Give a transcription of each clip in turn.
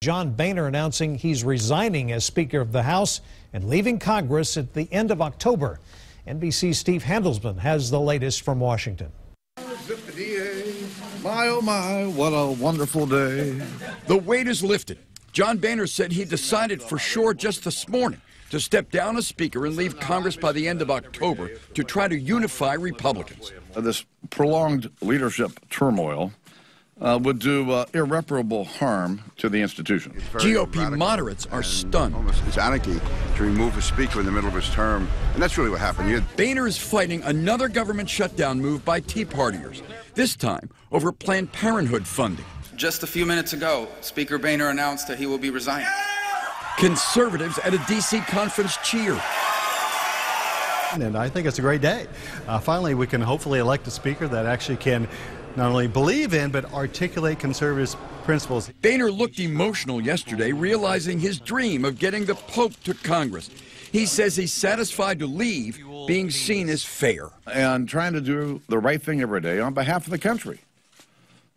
John Boehner announcing he's resigning as Speaker of the House and leaving Congress at the end of October. NBC's Steve Handelsman has the latest from Washington. My, oh my, what a wonderful day. The weight is lifted. John Boehner said he decided for sure just this morning to step down as Speaker and leave Congress by the end of October to try to unify Republicans. This prolonged leadership turmoil would do irreparable harm to the institution. GOP moderates are stunned. It's anarchy to remove a speaker in the middle of his term, and that's really what happened. Boehner is fighting another government shutdown move by Tea Partiers, this time over Planned Parenthood funding. Just a few minutes ago, Speaker Boehner announced that he will be resigning. Conservatives at a D.C. conference cheer. And I think it's a great day. Finally, we can hopefully elect a speaker that actually can not only believe in, but articulate conservative principles. Boehner looked emotional yesterday, realizing his dream of getting the Pope to Congress. He says he's satisfied to leave being seen as fair. And trying to do the right thing every day on behalf of the country.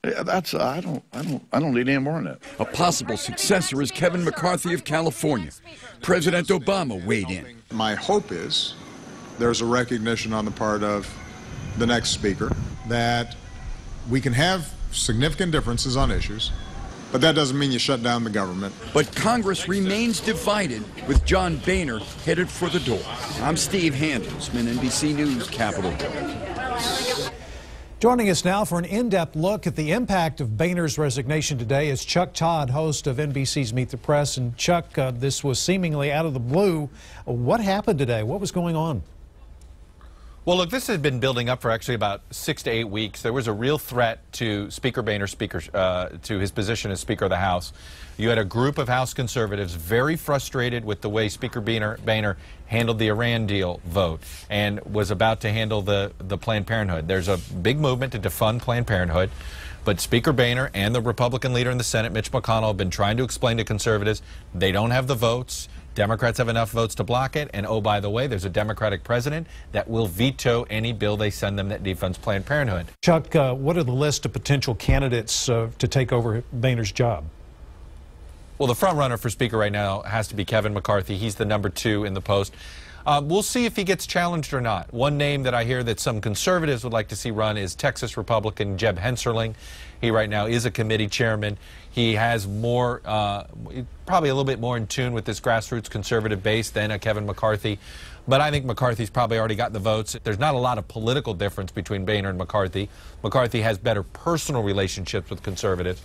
That's I don't need any more than that. A possible successor is Kevin McCarthy of California. President Obama weighed in. My hope is there's a recognition on the part of the next speaker that we can have significant differences on issues, but that doesn't mean you shut down the government. But Congress remains divided, with John Boehner headed for the door. I'm Steve Handelsman, NBC News, Capitol Hill. Joining us now for an in-depth look at the impact of Boehner's resignation today is Chuck Todd, host of NBC's Meet the Press. And Chuck, this was seemingly out of the blue. What happened today? What was going on? Well, look, this has been building up for actually about 6 to 8 weeks. There was a real threat to Speaker Boehner, to his position as Speaker of the House. You had a group of House conservatives very frustrated with the way Speaker Boehner handled the Iran deal vote and was about to handle the Planned Parenthood. There's a big movement to defund Planned Parenthood, but Speaker Boehner and the Republican leader in the Senate, Mitch McConnell, have been trying to explain to conservatives they don't have the votes. Democrats have enough votes to block it, and oh, by the way, there's a Democratic president that will veto any bill they send them that defunds Planned Parenthood. Chuck, what are the list of potential candidates to take over Boehner's job? Well, the front runner for Speaker right now has to be Kevin McCarthy. He's the #2 in the post. We'll see if he gets challenged or not. One name that I hear that some conservatives would like to see run is Texas Republican Jeb Hensarling. He right now is a committee chairman. He has more, probably a little bit more in tune with this grassroots conservative base than a Kevin McCarthy. But I think McCarthy's probably already got the votes. There's not a lot of political difference between Boehner and McCarthy. McCarthy has better personal relationships with conservatives.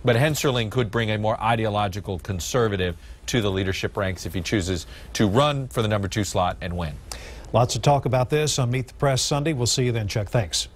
But Hensarling could bring a more ideological conservative to the leadership ranks if he chooses to run for the #2 slot and win. Lots of talk about this on Meet the Press Sunday. We'll see you then, Chuck. Thanks.